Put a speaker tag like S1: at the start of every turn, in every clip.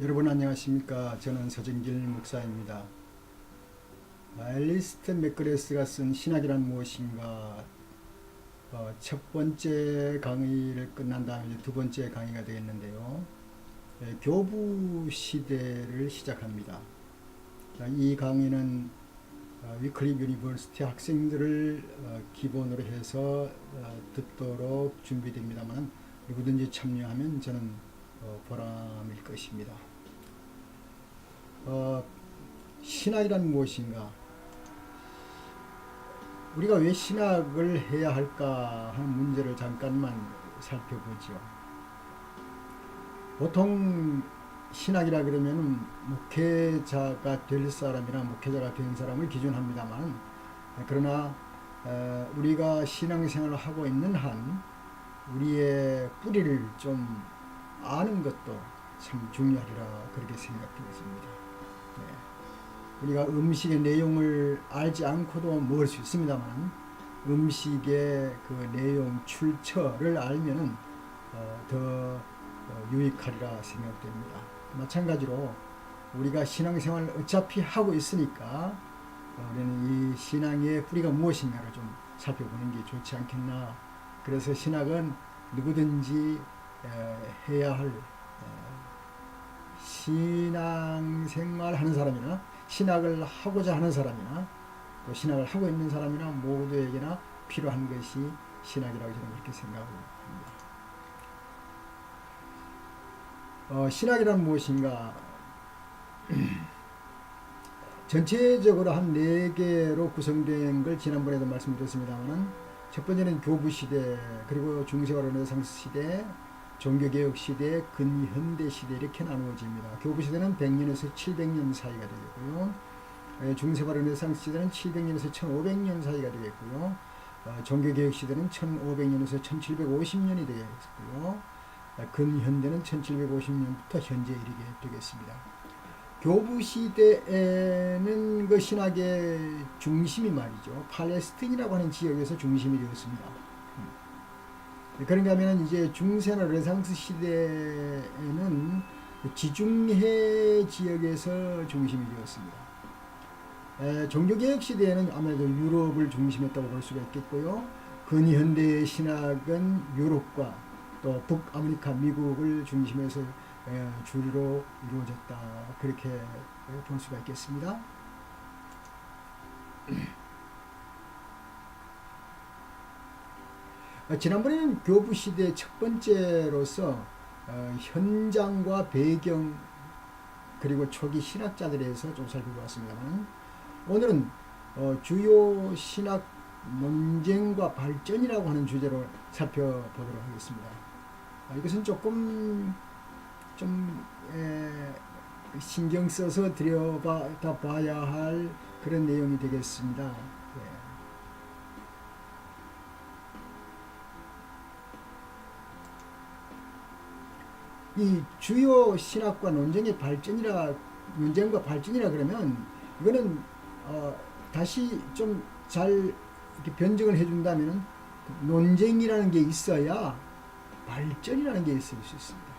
S1: 여러분 안녕하십니까. 저는 서정길 목사입니다. 앨리스트 맥그레스가 쓴 신학이란 무엇인가 첫 번째 강의를 끝난 다음에 이제 두 번째 강의가 되겠는데요. 교부 시대를 시작합니다. 이 강의는 위클립 유니버시티 학생들을 기본으로 해서 듣도록 준비됩니다만 누구든지 참여하면 저는 보람일 것입니다. 신학이란 무엇인가? 우리가 왜 신학을 해야 할까 하는 문제를 잠깐만 살펴보죠. 보통 신학이라 그러면 목회자가 될 사람이나 목회자가 된 사람을 기준합니다만, 그러나 우리가 신앙생활을 하고 있는 한 우리의 뿌리를 좀 아는 것도 참 중요하리라 그렇게 생각되었습니다. 우리가 음식의 내용을 알지 않고도 먹을 수 있습니다만 음식의 그 내용 출처를 알면은 더 유익하리라 생각됩니다. 마찬가지로 우리가 신앙생활을 어차피 하고 있으니까 우리는 이 신앙의 뿌리가 무엇인가를 좀 살펴보는 게 좋지 않겠나. 그래서 신학은 누구든지 해야 할 신앙생활 하는 사람이나 신학을 하고자 하는 사람이나 또 신학을 하고 있는 사람이나 모두에게나 필요한 것이 신학이라고 저는 그렇게 생각합니다. 신학이란 무엇인가? 전체적으로 한 4개로 구성된 걸 지난번에도 말씀드렸습니다만, 첫 번째는 교부 시대, 그리고 중세와 르네상스 시대, 종교개혁 시대, 근현대 시대 이렇게 나누어집니다. 교부 시대는 100년에서 700년 사이가 되겠고요. 중세와 르네상스 시대는 700년에서 1500년 사이가 되겠고요. 종교개혁 시대는 1500년에서 1750년이 되겠고요. 근현대는 1750년부터 현재 이르게 되겠습니다. 교부 시대에는 그 신학의 중심이 말이죠, 팔레스틴이라고 하는 지역에서 중심이 되었습니다. 그런가 하면 이제 중세나 르네상스 시대에는 지중해 지역에서 중심이 되었습니다. 종교개혁 시대에는 아무래도 유럽을 중심했다고 볼 수가 있겠고요. 근현대의 신학은 유럽과 또 북아메리카, 미국을 중심해서 주로 이루어졌다, 그렇게 볼 수가 있겠습니다. 지난번에는 교부 시대 첫 번째로서 현장과 배경 그리고 초기 신학자들에 대해서 좀 살펴보았습니다만, 오늘은 주요 신학 논쟁과 발전이라고 하는 주제로 살펴보도록 하겠습니다. 이것은 조금 좀 신경 써서 들여다봐야 할 그런 내용이 되겠습니다. 이 주요 신학과 논쟁과 발전이라 그러면 이거는 다시 좀 잘 이렇게 변증을 해준다면 논쟁이라는 게 있어야 발전이라는 게 있을 수 있습니다.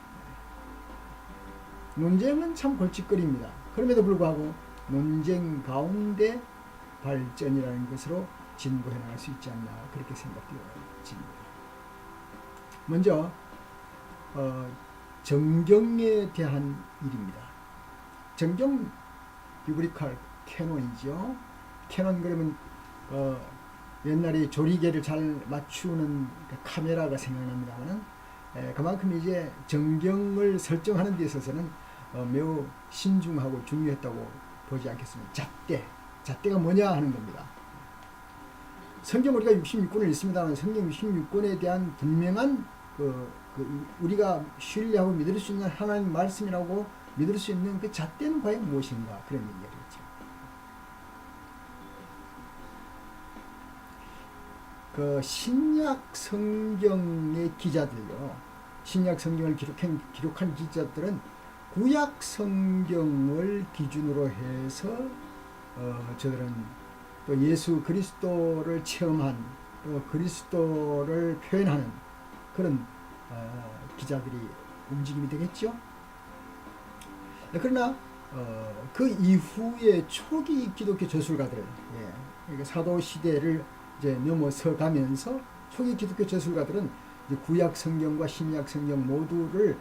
S1: 논쟁은 참 골칫거리입니다. 그럼에도 불구하고 논쟁 가운데 발전이라는 것으로 진보해 나갈 수 있지 않나, 그렇게 생각되어집니다. 먼저 정경에 대한 일입니다. 정경, 비브리칼 캐논이죠. 캐논 그러면 옛날에 조리개를 잘 맞추는 카메라가 생각납니다만, 그만큼 이제 정경을 설정하는 데 있어서는 매우 신중하고 중요했다고 보지 않겠습니까? 잣대가 뭐냐 하는 겁니다. 성경 우리가 66권을 읽습니다만, 성경 66권에 대한 분명한 우리가 신뢰하고 믿을 수 있는 하나님 말씀이라고 믿을 수 있는 그 잣대는 과연 무엇인가, 그런 얘기가 되죠. 그 신약 성경의 기자들요, 신약 성경을 기록한 기자들은 구약 성경을 기준으로 해서 저들은 또 예수 그리스도를 체험한, 또 그리스도를 표현하는 그런 기자들이 움직임이 되겠죠. 그러나 그 이후에 초기 기독교 저술가들, 그러니까 사도 시대를 이제 넘어서 가면서 초기 기독교 저술가들은 이제 구약 성경과 신약 성경 모두를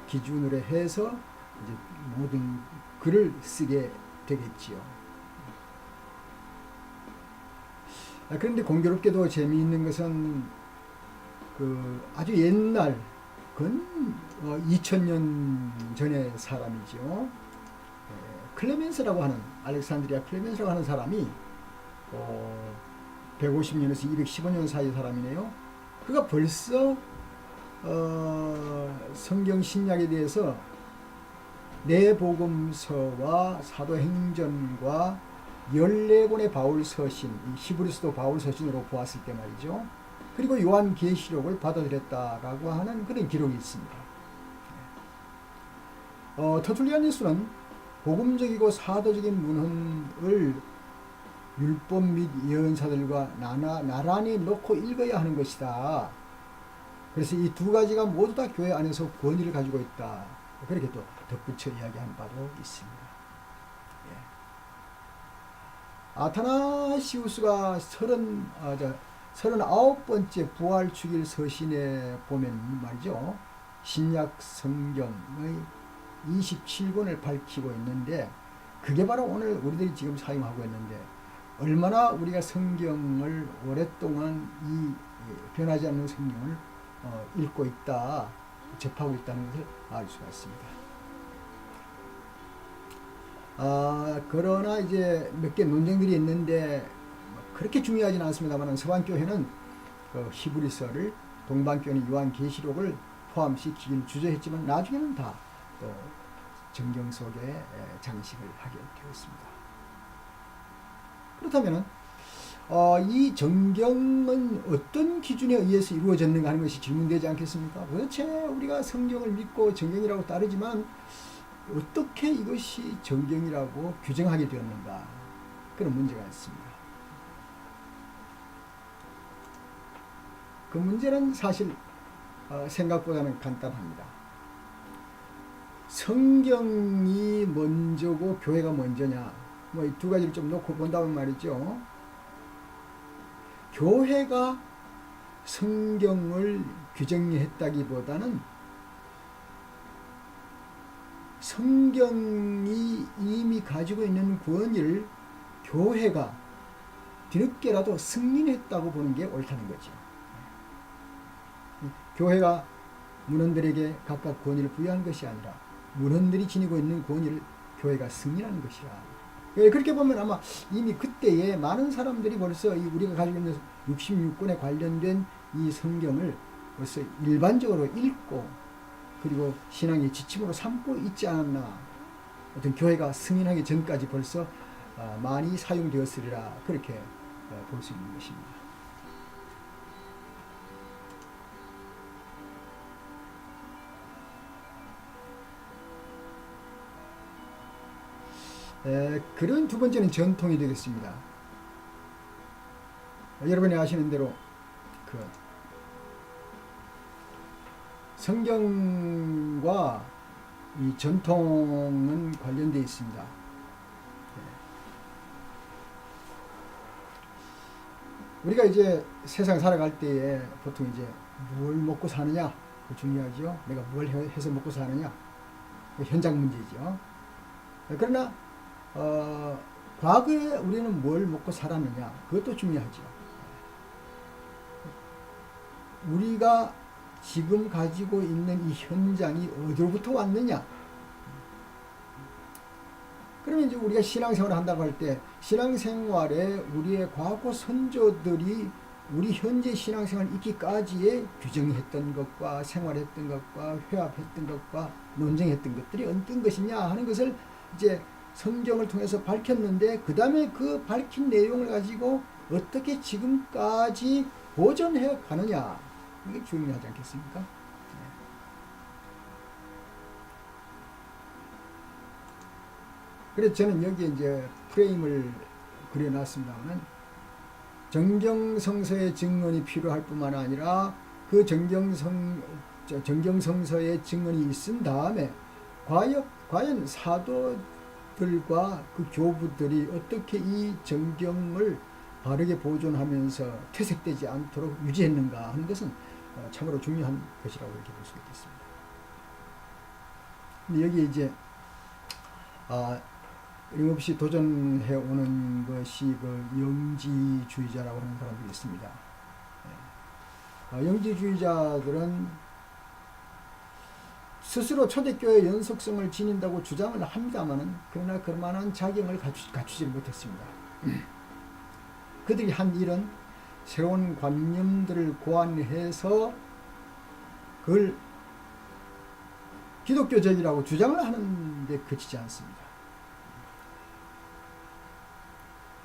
S1: 기준으로 해서 이제 모든 글을 쓰게 되겠지요. 그런데 공교롭게도 재미있는 것은 그 아주 옛날 근 2000년 전의 사람이죠. 클레멘스라고 하는 알렉산드리아 클레멘스라고 하는 사람이 150년에서 215년 사이 사람이네요. 그가 벌써 성경 신약에 대해서 내복음서와 사도행전과 14권의 바울 서신, 히브리서도 바울 서신으로 보았을 때 말이죠. 그리고 요한계시록을 받아들였다라고 하는 그런 기록이 있습니다. 터툴리아누스는 복음적이고 사도적인 문헌을 율법 및 예언사들과 나란히 놓고 읽어야 하는 것이다. 그래서 이 두 가지가 모두 다 교회 안에서 권위를 가지고 있다. 그렇게 또 덧붙여 이야기한 바도 있습니다. 아타나시우스가 39번째 부활주길 서신에 보면 말이죠. 신약 성경의 27권을 밝히고 있는데 그게 바로 오늘 우리들이 지금 사용하고 있는데 얼마나 우리가 성경을 오랫동안 이 변하지 않는 성경을 읽고 있다, 접하고 있다는 것을 알 수가 있습니다. 그러나 이제 몇 개 논쟁들이 있는데 그렇게 중요하진 않습니다만 서방교회는 히브리서를, 동방교회는 요한계시록을 포함시키기는 주저했지만 나중에는 다 또 정경 속에 장식을 하게 되었습니다. 그렇다면 이 정경은 어떤 기준에 의해서 이루어졌는가 하는 것이 질문되지 않겠습니까? 도대체 우리가 성경을 믿고 정경이라고 따르지만 어떻게 이것이 정경이라고 규정하게 되었는가, 그런 문제가 있습니다. 그 문제는 사실 생각보다는 간단합니다. 성경이 먼저고 교회가 먼저냐, 뭐 이 두 가지를 좀 놓고 본다면 말이죠. 교회가 성경을 규정했다기보다는 성경이 이미 가지고 있는 권위를 교회가 뒤늦게라도 승인했다고 보는 게 옳다는 거죠. 교회가 문헌들에게 각각 권위를 부여한 것이 아니라 문헌들이 지니고 있는 권위를 교회가 승인하는 것이라. 그렇게 보면 아마 이미 그때에 많은 사람들이 벌써 우리가 가지고 있는 66권에 관련된 이 성경을 벌써 일반적으로 읽고 그리고 신앙의 지침으로 삼고 있지 않았나. 어떤 교회가 승인하기 전까지 벌써 많이 사용되었으리라, 그렇게 볼 수 있는 것입니다. 그런 두 번째는 전통이 되겠습니다. 여러분이 아시는 대로 그 성경과 이 전통은 관련되어 있습니다. 우리가 이제 세상 살아갈 때에 보통 이제 뭘 먹고 사느냐, 중요하죠. 내가 뭘 해서 먹고 사느냐, 현장 문제죠. 그러나 과거에 우리는 뭘 먹고 살았느냐, 그것도 중요하죠. 우리가 지금 가지고 있는 이 현장이 어디로부터 왔느냐. 그러면 이제 우리가 신앙생활을 한다고 할 때 신앙생활에 우리의 과거 선조들이 우리 현재 신앙생활 있기까지의 규정했던 것과 생활했던 것과 회합했던 것과 논쟁했던 것들이 어떤 것이냐 하는 것을 이제 성경을 통해서 밝혔는데, 그 다음에 그 밝힌 내용을 가지고 어떻게 지금까지 보존해 가느냐, 이게 중요하지 않겠습니까? 그래서 저는 여기에 이제 프레임을 그려놨습니다만, 정경성서의 증언이 필요할 뿐만 아니라 그 정경성서의 증언이 있은 다음에 과연 사도들과 그 교부들이 어떻게 이 정경을 바르게 보존하면서 퇴색되지 않도록 유지했는가 하는 것은 참으로 중요한 것이라고 이렇게 볼 수 있겠습니다. 근데 여기 이제 끊임없이 도전해 오는 것이 그 영지주의자라고 하는 사람들이 있습니다. 영지주의자들은 스스로 초대교회 연속성을 지닌다고 주장을 합니다만은 그러나 그만한 자격을 갖추지 못했습니다. 그들이 한 일은 새로운 관념들을 고안해서 그걸 기독교적이라고 주장을 하는데 그치지 않습니다.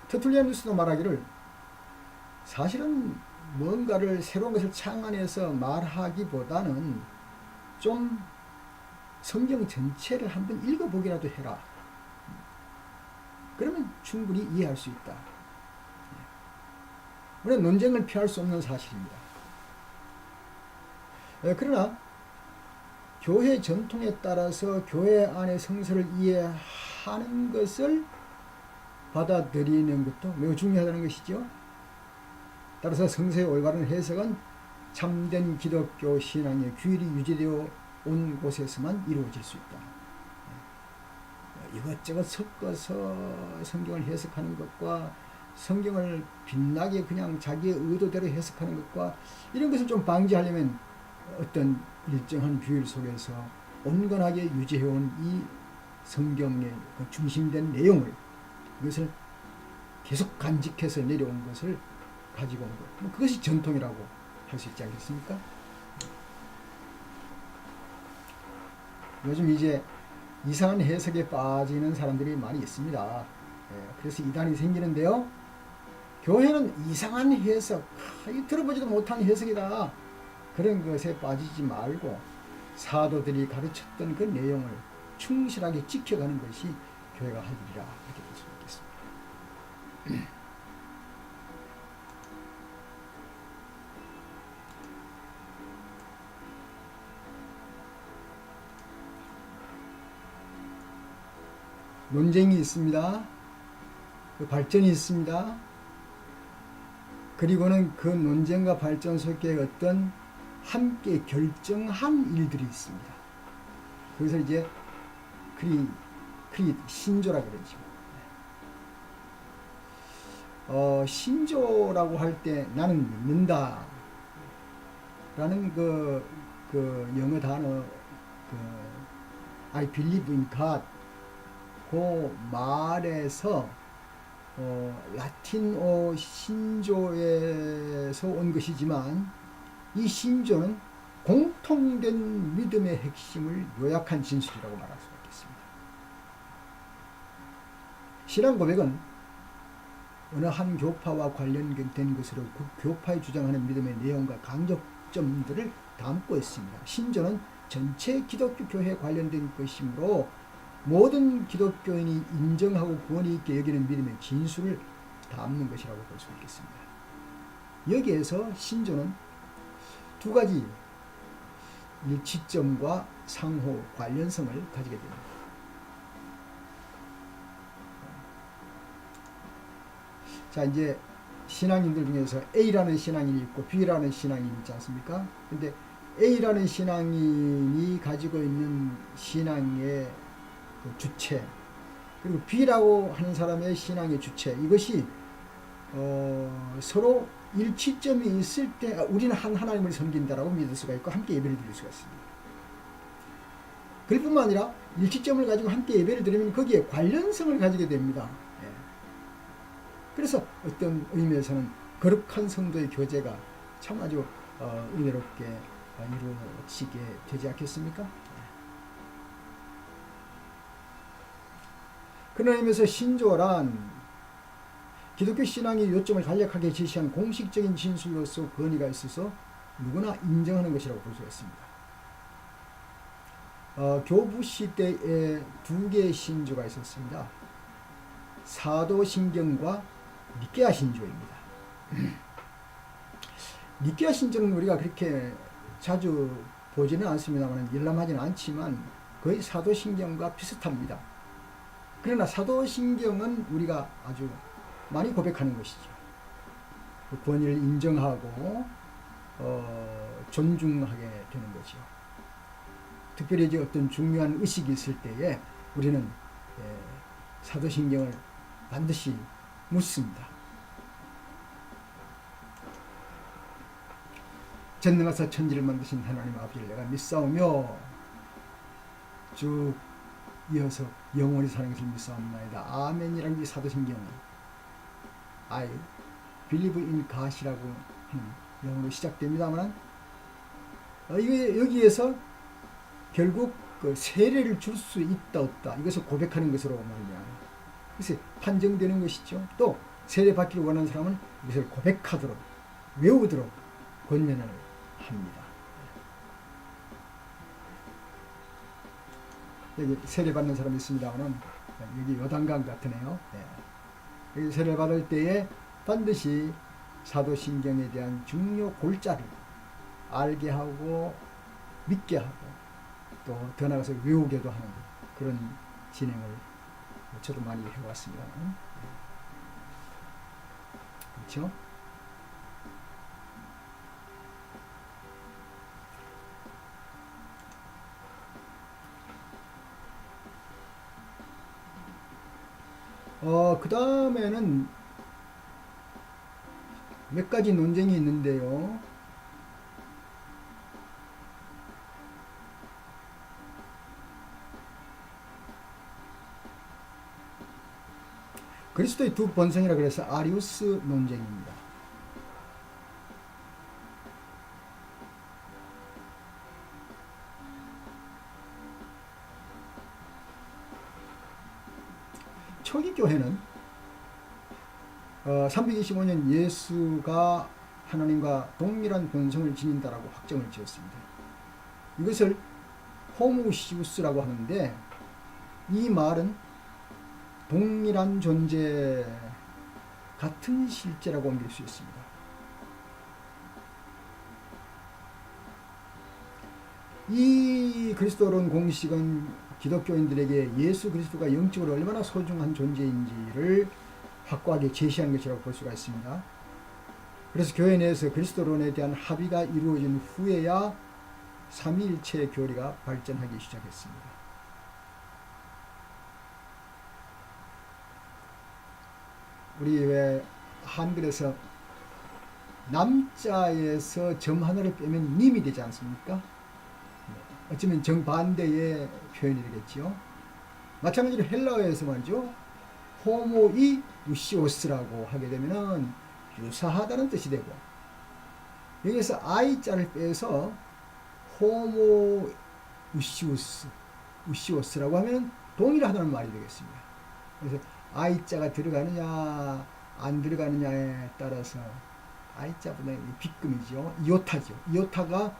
S1: 터툴리아누스도 말하기를 사실은 뭔가를 새로운 것을 창안해서 말하기보다는 좀 성경 전체를 한번 읽어보기라도 해라. 그러면 충분히 이해할 수 있다. 물론 논쟁을 피할 수 없는 사실입니다. 그러나 교회 전통에 따라서 교회 안의 성서를 이해하는 것을 받아들이는 것도 매우 중요하다는 것이죠. 따라서 성서의 올바른 해석은 참된 기독교 신앙의 규율이 유지되어 온 곳에서만 이루어질 수 있다. 이것저것 섞어서 성경을 해석하는 것과 성경을 빛나게 그냥 자기의 의도대로 해석하는 것과 이런 것을 좀 방지하려면 어떤 일정한 규율 속에서 온건하게 유지해온 이 성경의 중심된 내용을 이것을 계속 간직해서 내려온 것을 가지고 온 것. 그것이 전통이라고 할 수 있지 않겠습니까? 요즘 이제 이상한 해석에 빠지는 사람들이 많이 있습니다. 그래서 이단이 생기는데요. 교회는 이상한 해석, 들어보지도 못한 해석이다. 그런 것에 빠지지 말고 사도들이 가르쳤던 그 내용을 충실하게 지켜가는 것이 교회가 할 일이라 이렇게 볼 수 있겠습니다. 논쟁이 있습니다. 그 발전이 있습니다. 그리고는 그 논쟁과 발전 속에 어떤 함께 결정한 일들이 있습니다. 그것을 이제 신조라 그러죠. 신조라고 할 때 나는 믿는다 라는 그 영어 단어 I believe in God 그 말에서 라틴어 신조에서 온 것이지만 이 신조는 공통된 믿음의 핵심을 요약한 진술이라고 말할 수 있겠습니다. 신앙 고백은 어느 한 교파와 관련된 것으로 그 교파에 주장하는 믿음의 내용과 강조점들을 담고 있습니다. 신조는 전체 기독교 교회에 관련된 것이므로 모든 기독교인이 인정하고 권위 있게 여기는 믿음의 진술을 담는 것이라고 볼 수 있겠습니다. 여기에서 신조는 두 가지 일치점과 상호 관련성을 가지게 됩니다. 자, 이제 신앙인들 중에서 A라는 신앙인이 있고 B라는 신앙인이 있지 않습니까? 근데 A라는 신앙인이 가지고 있는 신앙의 그 주체, 그리고 B라고 하는 사람의 신앙의 주체, 이것이 서로 일치점이 있을 때 우리는 한 하나님을 섬긴다라고 믿을 수가 있고 함께 예배를 드릴 수가 있습니다. 그럴 뿐만 아니라 일치점을 가지고 함께 예배를 드리면 거기에 관련성을 가지게 됩니다. 그래서 어떤 의미에서는 거룩한 성도의 교제가 참 아주 은혜롭게 이루어지게 되지 않겠습니까? 그런 의미에서 신조란 기독교 신앙의 요점을 간략하게 제시한 공식적인 진술로서 권위가 있어서 누구나 인정하는 것이라고 볼 수 있습니다. 교부 시대에 두 개의 신조가 있었습니다. 사도신경과 니케아 신조입니다. 니케아 신조는 우리가 그렇게 자주 보지는 않습니다만, 열람하지는 않지만 거의 사도신경과 비슷합니다. 그러나 사도신경은 우리가 아주 많이 고백하는 것이죠. 그 권위를 인정하고 존중하게 되는 거죠. 특별히 이제 어떤 중요한 의식이 있을 때에 우리는 사도신경을 반드시 묻습니다. 전능하사 천지를 만드신 하나님 아버지를 내가 믿사오며 쭉 이어서 영원히 사는 것을 믿사옵나이다. 아멘이라는 이 사도신경은 I believe in God이라고 하는 영어로 시작됩니다만 여기에서 결국 그 세례를 줄 수 있다 없다 이것을 고백하는 것으로 말미암아 그래서 판정되는 것이죠. 또 세례 받기를 원하는 사람은 이것을 고백하도록 외우도록 권면을 합니다. 여기 세례 받는 사람이 있습니다만은 여기 요단강 같으네요. 여기 세례 받을 때에 반드시 사도신경에 대한 중요 골자를 알게 하고 믿게 하고 또 더 나아가서 외우게도 하는 그런 진행을 저도 많이 해왔습니다. 그렇죠? 그 다음에는 몇 가지 논쟁이 있는데요. 그리스도의 두 본성이라 그래서 아리우스 논쟁입니다. 초기 교회는 325년 예수가 하나님과 동일한 본성을 지닌다라고 확정을 지었습니다. 이것을 호모시우스라고 하는데 이 말은 동일한 존재, 같은 실제라고 옮길 수 있습니다. 이 그리스도론 공식은 기독교인들에게 예수 그리스도가 영적으로 얼마나 소중한 존재인지를 확고하게 제시한 것이라고 볼 수가 있습니다. 그래서 교회 내에서 그리스도론에 대한 합의가 이루어진 후에야 삼위일체의 교리가 발전하기 시작했습니다. 우리 왜 한글에서 남자에서 점 하나를 빼면 님이 되지 않습니까? 어쩌면 정반대의 표현이 되겠죠. 마찬가지로 헬라어에서 말이죠. 호모이 우시오스라고 하게 되면은 유사하다는 뜻이 되고 여기서 I자를 빼서 호모 우시오스라고 하면 동일하다는 말이 되겠습니다. 그래서 I자가 들어가느냐 안 들어가느냐에 따라서 I자보다 빗금이죠. 이오타죠. 이오타가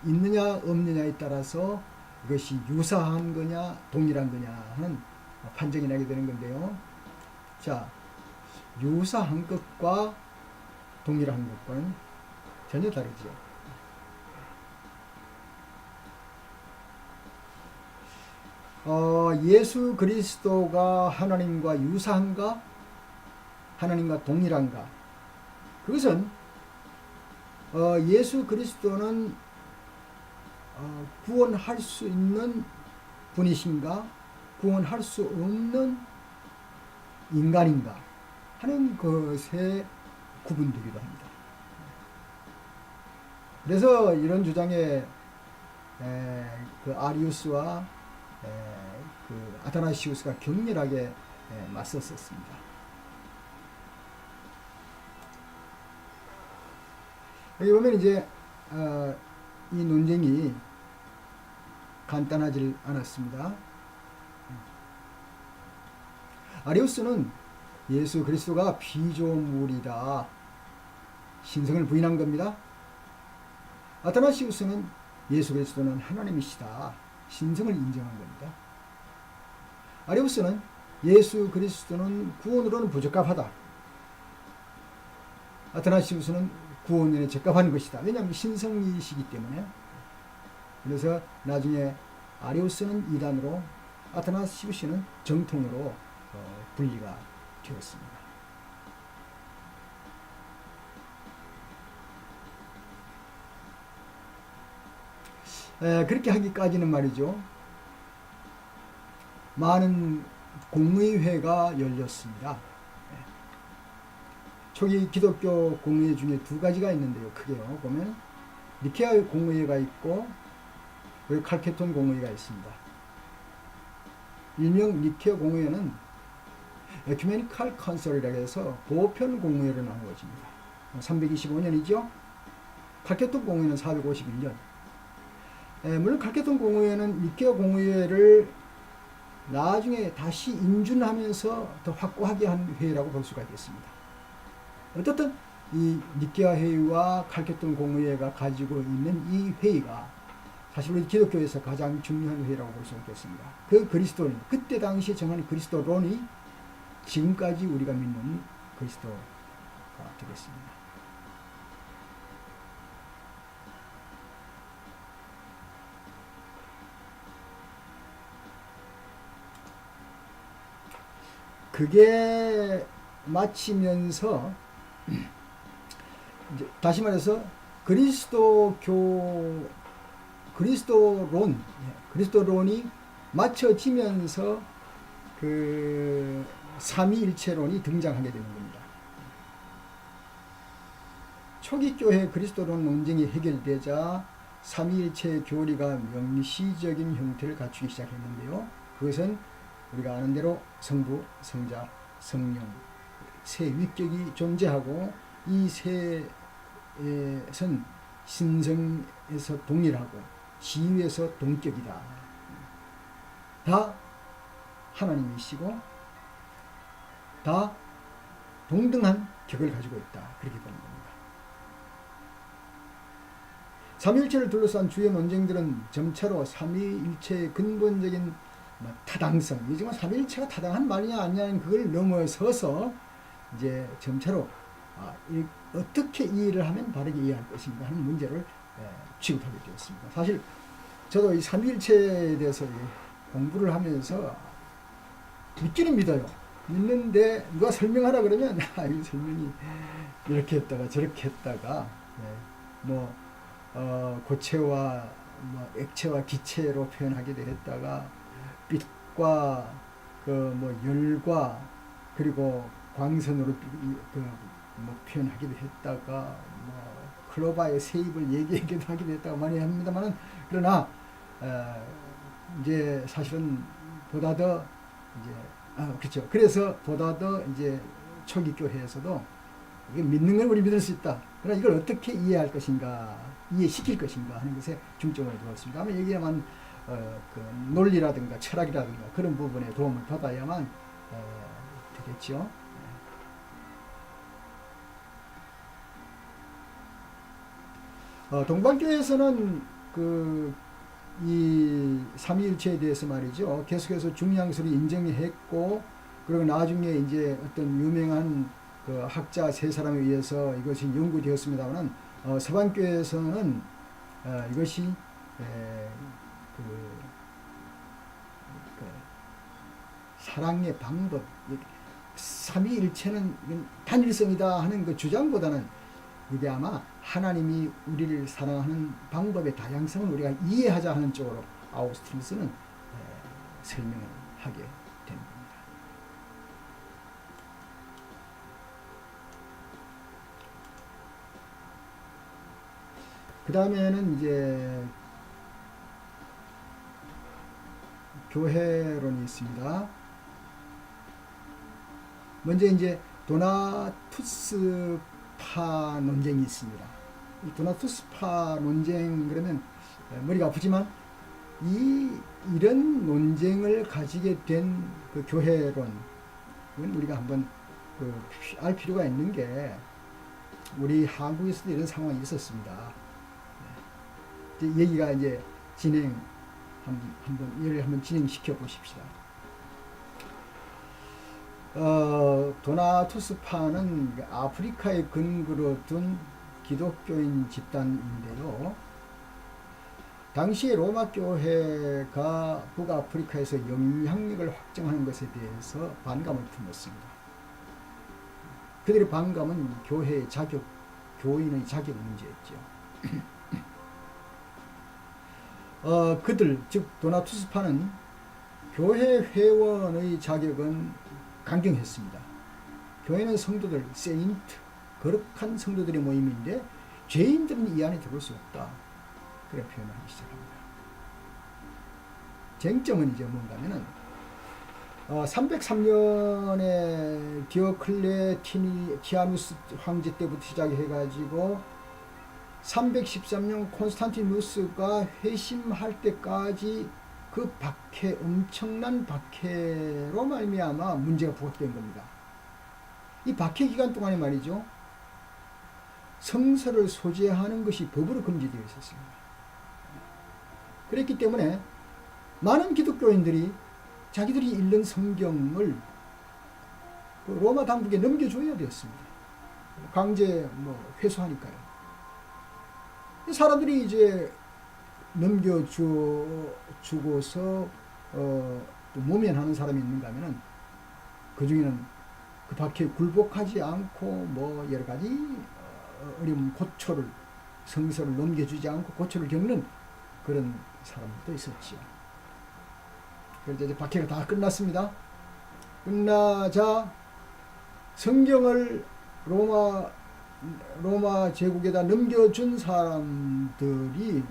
S1: 있느냐 없느냐에 따라서 이것이 유사한 거냐 동일한 거냐 하는 판정이 나게 되는 건데요. 자, 유사한 것과 동일한 것과는 전혀 다르죠. 예수 그리스도가 하나님과 유사한가? 하나님과 동일한가? 그것은 예수 그리스도는 구원할 수 있는 분이신가? 구원할 수 없는 인간인가? 하는 것에 구분되기도 합니다. 그래서 이런 주장에 그 아리우스와 그 아타나시우스가 격렬하게 맞섰었습니다. 여기 보면 이제 이 논쟁이 간단하지 않았습니다. 아리우스는 예수 그리스도가 피조물이다. 신성을 부인한 겁니다. 아타나시우스는 예수 그리스도는 하나님이시다. 신성을 인정한 겁니다. 아리우스는 예수 그리스도는 구원으로는 부적합하다. 아타나시우스는 구원에 적합한 것이다. 왜냐하면 신성이시기 때문에. 그래서 나중에 아리우스는 이단으로, 아타나시우스는 정통으로 분리가 되었습니다. 그렇게 하기까지는 말이죠, 많은 공의회가 열렸습니다. 초기 기독교 공의회 중에 두 가지가 있는데요. 크게요. 보면 니케아 공의회가 있고 그리고 칼케톤 공의회가 있습니다. 일명 니케아 공의회는 에큐메니칼 컨설이라고 해서 보편 공의회로 나누어집니다. 325년이죠. 칼케톤 공의회는 451년. 물론 칼케톤 공의회는 니케아 공의회를 나중에 다시 인준하면서 더 확고하게 한 회의라고 볼 수가 있겠습니다. 어떻든 이 니케아 회의와 칼케톤 공의회가 가지고 있는 이 회의가 사실 우리 기독교에서 가장 중요한 회의라고 볼 수 있겠습니다. 그 그리스도는, 그때 당시에 정한 그리스도론이 지금까지 우리가 믿는 그리스도가 되겠습니다. 그게 마치면서 이제 다시 말해서 그리스도론이 맞춰지면서 그 삼위일체론이 등장하게 되는 겁니다. 초기 교회 그리스도론 논쟁이 해결되자 삼위일체의 교리가 명시적인 형태를 갖추기 시작했는데요. 그것은 우리가 아는 대로 성부, 성자, 성령 세 위격이 존재하고 이 셋은 신성에서 동일하고 지위에서 동격이다. 다 하나님이시고 다 동등한 격을 가지고 있다. 그렇게 보는 겁니다. 삼위일체를 둘러싼 주요 논쟁들은 점차로 삼위일체의 근본적인 타당성, 이지만 삼위일체가 타당한 말이냐 아니냐는 그걸 넘어서서 이제 점차로 어떻게 이해를 하면 바르게 이해할 것인가 하는 문제를 취급하게 되었습니다. 사실 저도 이 삼위일체에 대해서 공부를 하면서 믿기는 믿어요. 믿는데 누가 설명하라 그러면 이 설명이 이렇게 했다가 저렇게 했다가 고체와 액체와 기체로 표현하기도 했다가 빛과 열과 그리고 광선으로 표현하기도 했다가 클로바의 세입을 얘기하기도 하기도 했다가 많이 합니다만은, 그러나 이제 사실은 보다 더 이제 그렇죠. 그래서 보다 더 이제 초기 교회에서도 이게 믿는 걸 우리 믿을 수 있다. 그러나 이걸 어떻게 이해할 것인가, 이해시킬 것인가 하는 것에 중점을 두었습니다. 아마 여기에만 그 논리라든가 철학이라든가 그런 부분에 도움을 받아야만 되겠죠. 동방교회에서는 이 삼위일체에 대해서 말이죠, 계속해서 중량수를 인정했고, 그리고 나중에 이제 어떤 유명한 그 학자 세 사람에 의해서 이것이 연구되었습니다만, 서방교회에서는 이것이 사랑의 방법, 삼위일체는 단일성이다 하는 그 주장보다는 이게 아마 하나님이 우리를 사랑하는 방법의 다양성을 우리가 이해하자 하는 쪽으로 아우구스티누스는 설명을 하게 된 겁니다. 그 다음에는 이제 교회론이 있습니다. 먼저 이제 도나투스파 논쟁이 있습니다. 이 도나투스파 논쟁, 그러면 머리가 아프지만 이런 논쟁을 가지게 된 그 교회론, 우리가 한번 알 필요가 있는 게, 우리 한국에서도 이런 상황이 있었습니다. 얘기가 이제 한번 진행시켜 보십시다. 도나투스파는 아프리카에 근거로 둔 기독교인 집단인데요. 당시에 로마 교회가 북아프리카에서 영향력을 확정하는 것에 대해서 반감을 품었습니다. 그들의 반감은 교회의 자격, 교인의 자격 문제였죠. 그들, 즉 도나투스파는 교회 회원의 자격은 강경했습니다. 교회는 성도들, 세인트, 거룩한 성도들의 모임인데 죄인들은 이 안에 들어올 수 없다. 그래 표현하기 시작합니다. 쟁점은 이제 뭔가면은 303년에 디오클레티아누스 황제 때부터 시작해가지고 313년 콘스탄티누스가 회심할 때까지 그 박해, 엄청난 박해로 말미암아 문제가 부각된 겁니다. 이 박해 기간 동안에 말이죠, 성서를 소지하는 것이 법으로 금지되어 있었습니다. 그랬기 때문에 많은 기독교인들이 자기들이 읽는 성경을 로마 당국에 넘겨줘야 되었습니다. 강제 회수하니까요. 사람들이 이제 넘겨주고서 또 모면하는 사람이 있는가 하면은 그 중에는 그 밖에 굴복하지 않고 여러 가지 어려운 고초를, 성서를 넘겨주지 않고 고초를 겪는 그런 사람들도 있었지요. 그래서 이제 박해가 다 끝났습니다. 끝나자 성경을 로마 제국에다 넘겨준 사람들이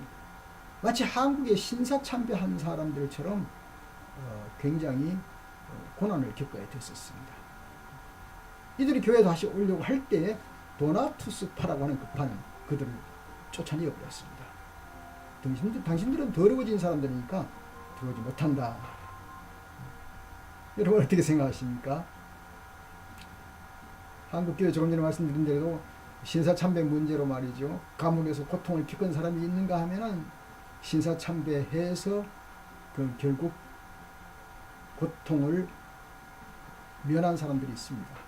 S1: 마치 한국의 신사참배한 사람들처럼 굉장히 고난을 겪어야 됐었습니다. 이들이 교회에 다시 오려고 할 때에 도나투스파라고 하는 급파는 그들을 쫓아내어 버렸습니다. 당신들은 더러워진 사람들이니까 들어오지 못한다. 여러분 어떻게 생각하십니까? 한국교회 조금 전에 말씀드린 대로 신사참배 문제로 말이죠, 가문에서 고통을 겪은 사람이 있는가 하면은 신사참배해서 결국 고통을 면한 사람들이 있습니다.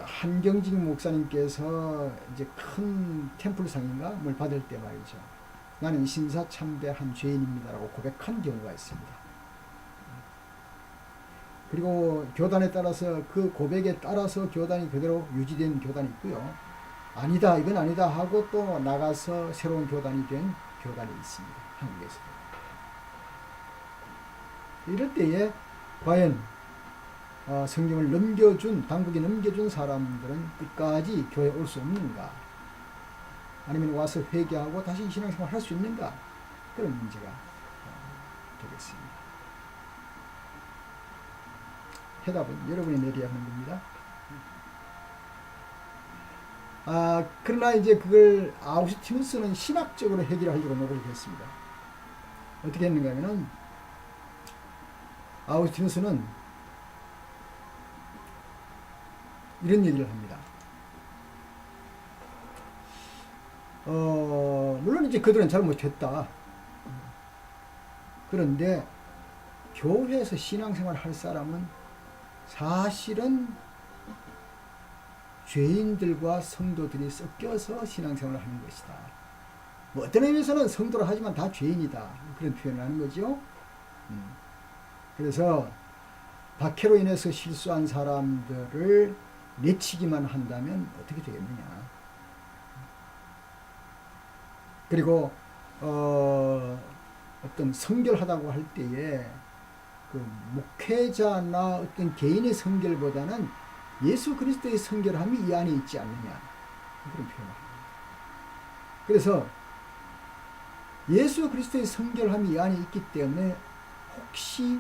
S1: 한경직 목사님께서 이제 큰 템플상인가 뭘 받을 때 말이죠, 나는 신사참배한 죄인입니다라고 고백한 경우가 있습니다. 그리고 교단에 따라서 그 고백에 따라서 교단이 그대로 유지된 교단이 있고요, 아니다 이건 아니다 하고 또 나가서 새로운 교단이 된 교단이 있습니다. 한국에서도. 이럴 때에 과연 성경을 당국에 넘겨준 사람들은 끝까지 교회에 올 수 없는가, 아니면 와서 회개하고 다시 신앙생활 할 수 있는가, 그런 문제가 되겠습니다. 해답은 여러분이 내려야 하는 겁니다. 그러나 이제 그걸 아우구스티누스는 신학적으로 해결하려고 노력을 했습니다. 어떻게 했는가 하면은 아우구스티누스는 이런 얘기를 합니다. 물론 이제 그들은 잘못했다. 그런데 교회에서 신앙생활 할 사람은 사실은 죄인들과 성도들이 섞여서 신앙생활을 하는 것이다. 어떤 의미에서는 성도라 하지만 다 죄인이다. 그런 표현을 하는 거죠. 그래서 박해로 인해서 실수한 사람들을 내치기만 한다면 어떻게 되겠느냐. 그리고 어떤 성결하다고 할 때에 그 목회자나 어떤 개인의 성결보다는 예수 그리스도의 성결함이 이 안에 있지 않느냐, 그런 표현입니다. 그래서 예수 그리스도의 성결함이 이 안에 있기 때문에 혹시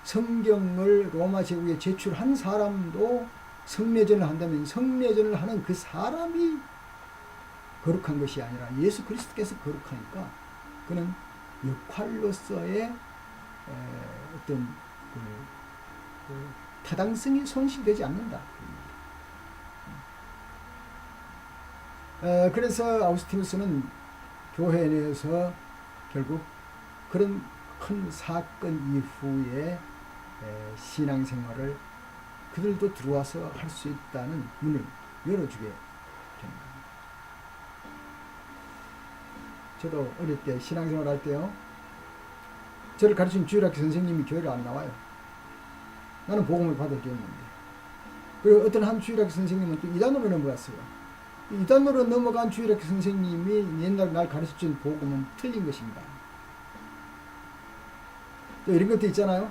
S1: 성경을 로마 제국에 제출한 사람도 성례전을 한다면 성례전을 하는 그 사람이 거룩한 것이 아니라 예수 그리스도께서 거룩하니까 그는 역할로서의 어떤 타당성이 손실되지 않는다. 그래서 아우구스티누스는 교회 내에서 결국 그런 큰 사건 이후에 신앙생활을 그들도 들어와서 할 수 있다는 문을 열어주게 됩니다. 저도 어릴 때 신앙생활 할 때요. 저를 가르친 주일학교 선생님이 교회를 안 나와요. 나는 복음을 받아들였는데. 그리고 어떤 한 주일학교 선생님은 또 이단으로 넘어갔어요. 이단으로 넘어간 주일학교 선생님이 옛날 날 가르쳐준 복음은 틀린 것입니다. 또 이런 것도 있잖아요.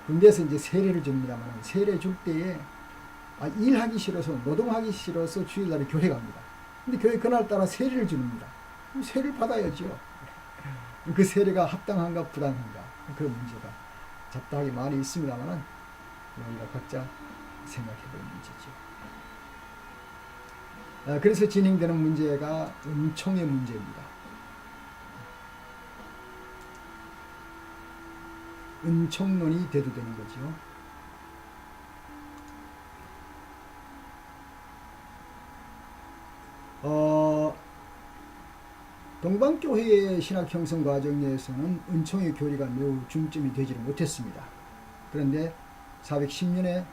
S1: 군대에서 이제 세례를 줍니다만 세례 줄 때에 일하기 싫어서 노동하기 싫어서 주일날에 교회 갑니다. 근데 교회 그날따라 세례를 줍니다. 세례를 받아야죠. 그 세례가 합당한가 부당한가 그런 문제가 잡다하게 많이 있습니다만 우리가 각자 생각해볼 문제죠. 그래서 진행되는 문제가 은총의 문제입니다. 은총론이 대두되는 거죠. 동방교회의 신학 형성 과정 내에서는 은총의 교리가 매우 중점이 되지를 못했습니다. 그런데 410년에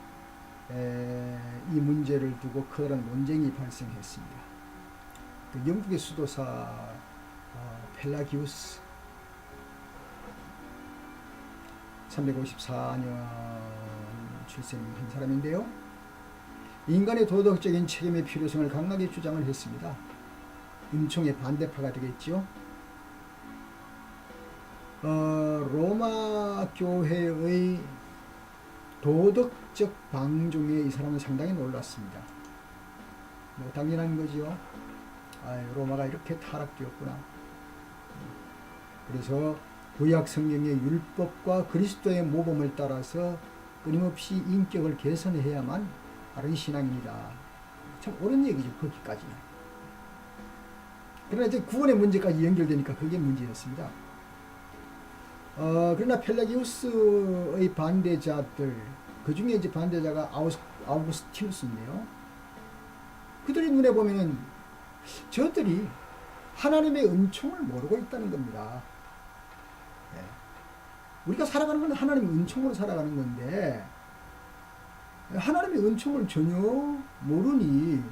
S1: 이 문제를 두고 커다란 논쟁이 발생했습니다. 그 영국의 수도사 펠라기우스 354년 출생한 사람인데요. 인간의 도덕적인 책임의 필요성을 강하게 주장을 했습니다. 은총의 반대파가 되겠지요. 로마 교회의 도덕적 방종에 이 사람은 상당히 놀랐습니다. 뭐 당연한 거지요. 로마가 이렇게 타락되었구나. 그래서 구약 성경의 율법과 그리스도의 모범을 따라서 끊임없이 인격을 개선해야만 바른 신앙입니다. 참 옳은 얘기죠. 거기까지는. 그러나 이제 구원의 문제까지 연결되니까 그게 문제였습니다. 그러나 펠라기우스의 반대자들, 그 중에 이제 반대자가 아우구스티누스인데요. 그들의 눈에 보면은 저들이 하나님의 은총을 모르고 있다는 겁니다. 네. 우리가 살아가는 건 하나님의 은총으로 살아가는 건데, 하나님의 은총을 전혀 모르니,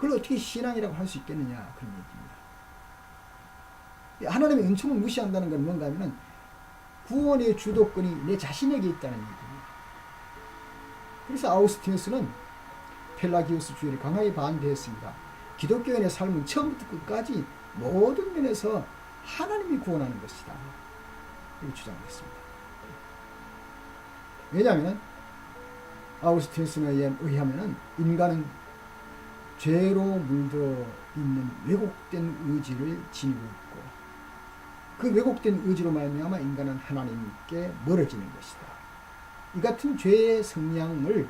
S1: 그걸 어떻게 신앙이라고 할 수 있겠느냐, 그런 얘기입니다. 하나님의 은총을 무시한다는 건 뭔가 하면은 구원의 주도권이 내 자신에게 있다는 얘기입니다. 그래서 아우구스티누스는 펠라기우스 주의를 강하게 반대했습니다. 기독교인의 삶은 처음부터 끝까지 모든 면에서 하나님이 구원하는 것이다. 이렇게 주장했습니다. 왜냐하면 아우구스티누스에 의하면 인간은 죄로 물들어 있는 왜곡된 의지를 지니고 있고 그 왜곡된 의지로 말미암아 인간은 하나님께 멀어지는 것이다. 이 같은 죄의 성향을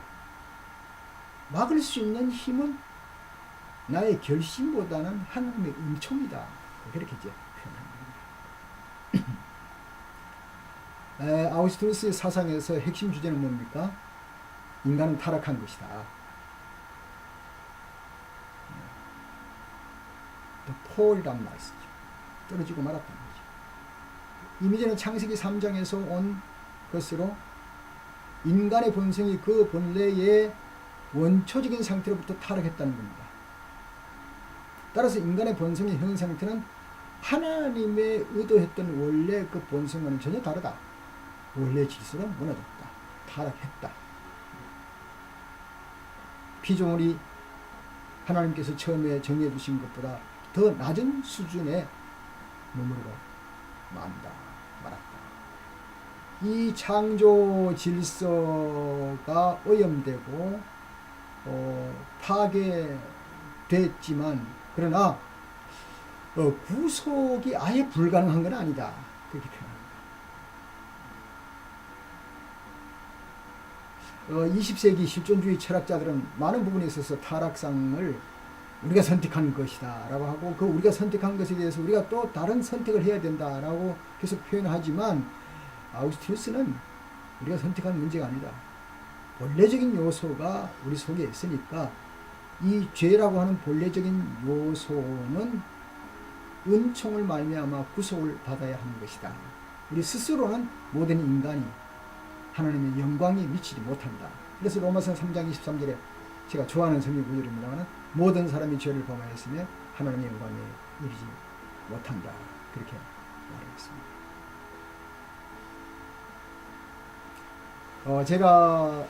S1: 막을 수 있는 힘은 나의 결심보다는 하나님의 은총이다. 그렇게 이제 표현합니다. 아우구스티누스의 사상에서 핵심 주제는 뭡니까? 인간은 타락한 것이다. 폴이란 말을 쓰죠. 떨어지고 말았다는 거죠. 이미지는 창세기 3장에서 온 것으로 인간의 본성이 그 본래의 원초적인 상태로부터 타락했다는 겁니다. 따라서 인간의 본성의 현 상태는 하나님의 의도했던 원래 그 본성과는 전혀 다르다. 원래 질서가 무너졌다. 타락했다. 피조물이 하나님께서 처음에 정해 두신 것보다 더 낮은 수준의 몸으로 만다 말았다. 이 창조 질서가 오염되고 파괴됐지만 그러나 구속이 아예 불가능한 건 아니다. 그렇게 표현합니다. 20세기 실존주의 철학자들은 많은 부분에 있어서 타락상을 우리가 선택한 것이다 라고 하고 그 우리가 선택한 것에 대해서 우리가 또 다른 선택을 해야 된다 라고 계속 표현하지만 아우구스티누스는 우리가 선택한 문제가 아니다. 본래적인 요소가 우리 속에 있으니까 이 죄라고 하는 본래적인 요소는 은총을 말미암아 구속을 받아야 하는 것이다. 우리 스스로는 모든 인간이 하나님의 영광에 미치지 못한다. 그래서 로마서 3장 23절에 제가 좋아하는 성경 구절입니다만 모든 사람이 죄를 범하였으며 하나님의 영광에 이르지 못한다. 그렇게 말했습니다. 제가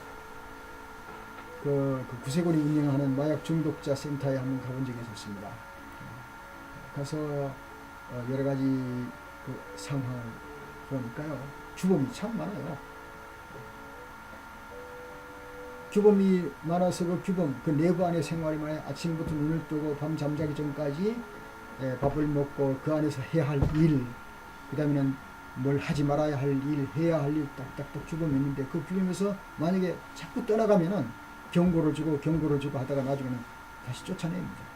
S1: 그 구세군이 운영하는 마약 중독자 센터에 한번 가본 적이 있었습니다. 가서 여러 가지 그 상황을 보니까요, 주범이 참 많아요. 규범이 많아서 그 규범, 그 내부 안의 생활이 많아요. 아침부터 눈을 뜨고 밤 잠자기 전까지 밥을 먹고 그 안에서 해야 할 일, 그 다음에는 뭘 하지 말아야 할 일, 해야 할 일 딱딱딱 규범이 있는데, 그 규범에서 만약에 자꾸 떠나가면은 경고를 주고 하다가 나중에는 다시 쫓아냅니다.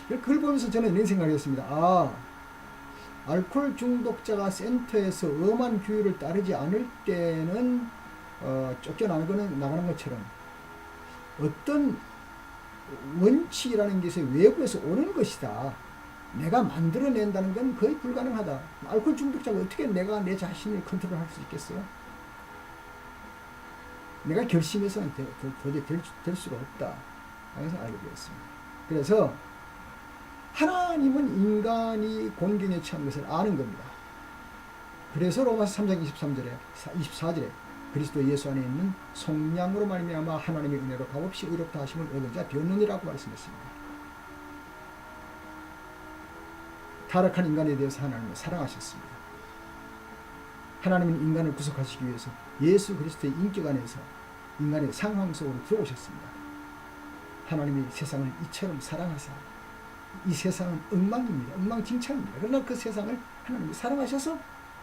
S1: 그걸 보면서 저는 이런 생각을 했습니다. 알코올 중독자가 센터에서 엄한 규율을 따르지 않을 때는 쫓겨나가는 것처럼 어떤 원칙이라는 것이 외부에서 오는 것이다. 내가 만들어낸다는 건 거의 불가능하다. 알코올 중독자가 어떻게 내가 내 자신을 컨트롤할 수 있겠어요? 내가 결심해서는 도저히 될 수가 없다. 그래서 알게 되었습니다. 그래서 하나님은 인간이 곤경에 처한 것을 아는 겁니다. 그래서 로마서 3장 24절에 그리스도 예수 안에 있는 속량으로 말미암아 하나님의 은혜로 값없이 의롭다 하심을 얻은 자 되느니라고 말씀했습니다. 타락한 인간에 대해서 하나님은 사랑하셨습니다. 하나님은 인간을 구속하시기 위해서 예수 그리스도의 인격 안에서 인간의 상황 속으로 들어오셨습니다. 하나님이 세상을 이처럼 사랑하사, 이 세상은 엉망입니다. 엉망진창입니다. 그러나 그 세상을 하나님이 사랑하셔서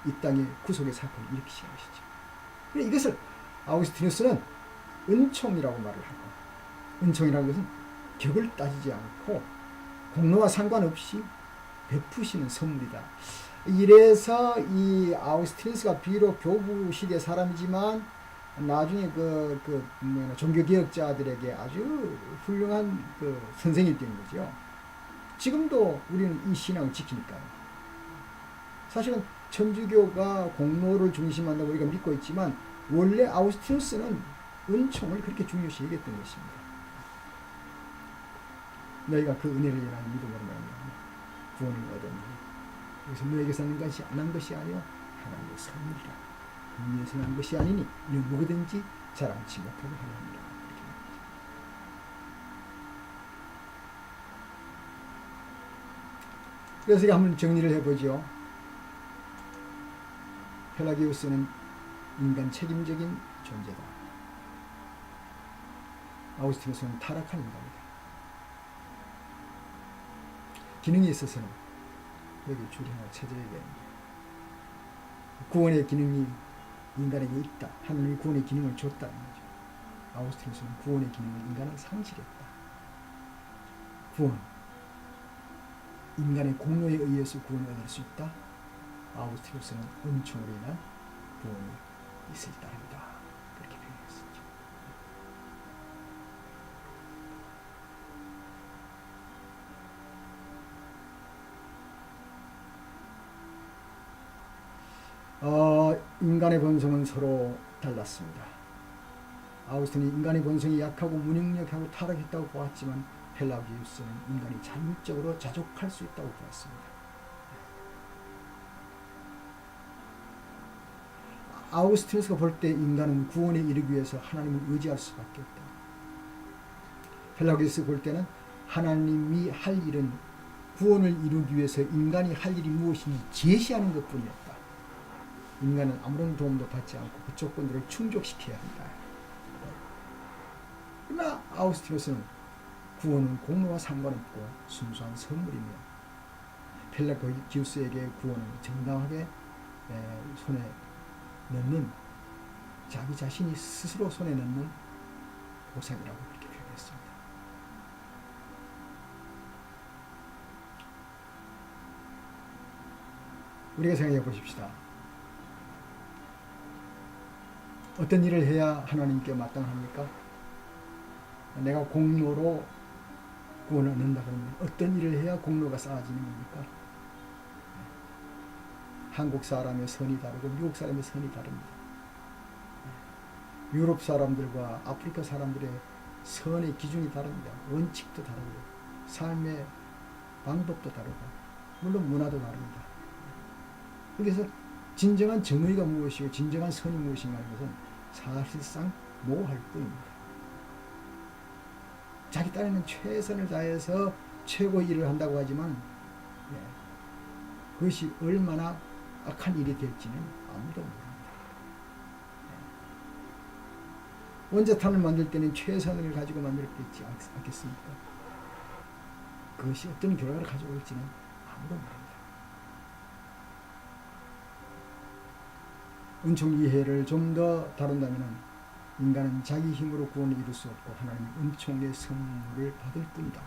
S1: 이 땅에 구속의 사건을 일으키신 것이죠. 그래서 이것을 아우구스티누스는 은총이라고 말을 하고, 은총이라는 것은 격을 따지지 않고 공로와 상관없이 베푸시는 선물이다. 이래서 이 아우구스티누스가 비록 교부 시대 사람이지만 나중에 종교개혁자들에게 아주 훌륭한 그 선생이 된 거죠. 지금도 우리는 이 신앙을 지키니까요. 사실은 천주교가 공로를 중심한다고 우리가 믿고 있지만 원래 아우구스티누스는 은총을 그렇게 중요시 여겼던 것입니다. 너희가 그 은혜를 인한 믿음으로 말미암아 구원을 얻었니. 그래서 너에게서 난 것이 아니요 하나님의 선물이라. 인에서 난 것이 아니니 이는 누구든지 자랑치 못하게 하려 합니다. 그래서 우리가 한번 정리를 해보죠. 펠라기우스는 인간 책임적인 존재다. 아우구스티누스는 타락한 인간이다. 기능이 있어서는 여기 줄이 하나 쳐져야 되는데, 구원의 기능이 인간에게 있다. 하나님이 구원의 기능을 줬다는 거죠. 아우구스티누스는 구원의 기능을 인간은 상실했다. 구원, 인간의 공로에 의해서 구원을 얻을 수 있다. 아우구스티누스는 은총으로 인한 구원이 있을 따름이다. 그렇게 표현했었죠. 인간의 본성은 서로 달랐습니다. 아우구스틴이 인간의 본성이 약하고 무능력하고 타락했다고 보았지만 펠라기우스는 인간이 자율적으로 자족할 수 있다고 보았습니다. 아우구스티누스가 볼 때 인간은 구원에 이르기 위해서 하나님을 의지할 수밖에 없다. 펠라기우스가 볼 때는 하나님이 할 일은 구원을 이루기 위해서 인간이 할 일이 무엇인지 제시하는 것뿐이었다. 인간은 아무런 도움도 받지 않고 그 조건들을 충족시켜야 한다. 그러나 아우구스티누스는 구원은 공로와 상관없고 순수한 선물이며 펠라기우스에게 구원은 정당하게 손에 넣는, 자기 자신이 스스로 손에 넣는 보상이라고 그렇게 표현했습니다. 우리가 생각해 보십시다. 어떤 일을 해야 하나님께 마땅합니까? 내가 공로로 구원을 얻는다 그러면 어떤 일을 해야 공로가 쌓아지는 겁니까? 한국 사람의 선이 다르고 미국 사람의 선이 다릅니다. 유럽 사람들과 아프리카 사람들의 선의 기준이 다릅니다. 원칙도 다르고 삶의 방법도 다르고 물론 문화도 다릅니다. 그래서 진정한 정의가 무엇이고 진정한 선이 무엇인가 하는 것은 사실상 모호할 뿐입니다. 자기 딴에는 최선을 다해서 최고 일을 한다고 하지만 그것이 얼마나 악한 일이 될지는 아무도 모릅니다. 원자탄을 만들 때는 최선을 가지고 만들었겠지 않겠습니까? 그것이 어떤 결과를 가져올지는 아무도 모릅니다. 은총 이해를 좀 더 다룬다면 인간은 자기 힘으로 구원을 이룰 수 없고 하나님의 은총의 선물을 받을 뿐이다.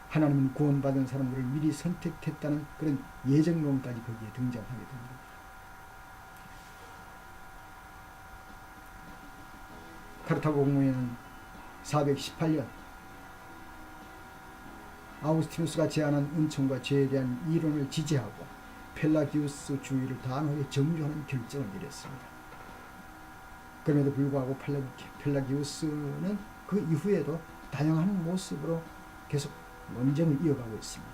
S1: 하나님은 구원받은 사람들을 미리 선택했다는 그런 예정론까지 거기에 등장하게 됩니다. 카르타고 공문에는 418년 아우구스티누스가 제안한 은총과 죄에 대한 이론을 지지하고 펠라기우스 주의를 단호하게 정죄하는 결정을 내렸습니다. 그럼에도 불구하고 펠라기우스는 그 이후에도 다양한 모습으로 계속 논쟁을 이어가고 있습니다.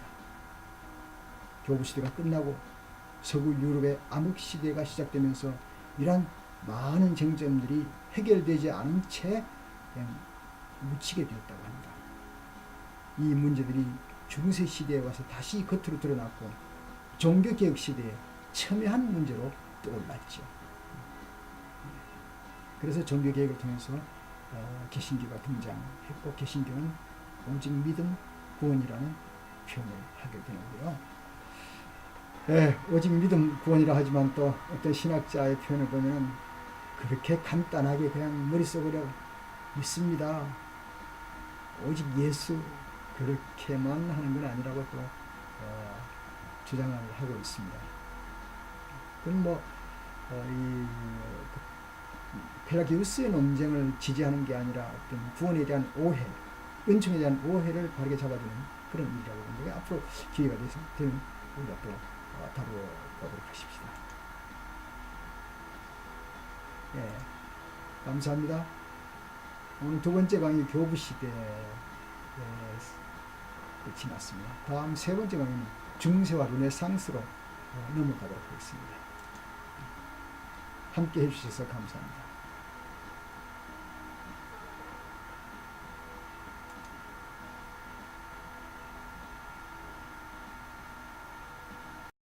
S1: 교부시대가 끝나고 서구 유럽의 암흑시대가 시작되면서 이러한 많은 쟁점들이 해결되지 않은 채 그냥 묻히게 되었다고 합니다. 이 문제들이 중세시대에 와서 다시 겉으로 드러났고 종교개혁 시대에 첨예한 문제로 떠올랐죠. 그래서 종교개혁을 통해서 개신교가 등장했고 개신교는 오직 믿음, 구원이라는 표현을 하게 되는데요. 오직 믿음, 구원이라 하지만 또 어떤 신학자의 표현을 보면 그렇게 간단하게 그냥 머릿속으로 믿습니다. 오직 예수 그렇게만 하는 건 아니라고 또 주장을 하고 있습니다. 그건 펠라기우스의 논쟁을 지지하는 게 아니라 어떤 구원에 대한 오해, 은총에 대한 오해를 바르게 잡아주는 그런 일이라고 하는데 앞으로 기회가 되면 우리가 또 다뤄보도록 하십시다. 감사합니다. 오늘 두 번째 강의 교부시대 끝이 났습니다. 다음 세 번째 강의는 중세와 르네상스로 넘어가도록 하겠습니다. 함께 해주셔서 감사합니다.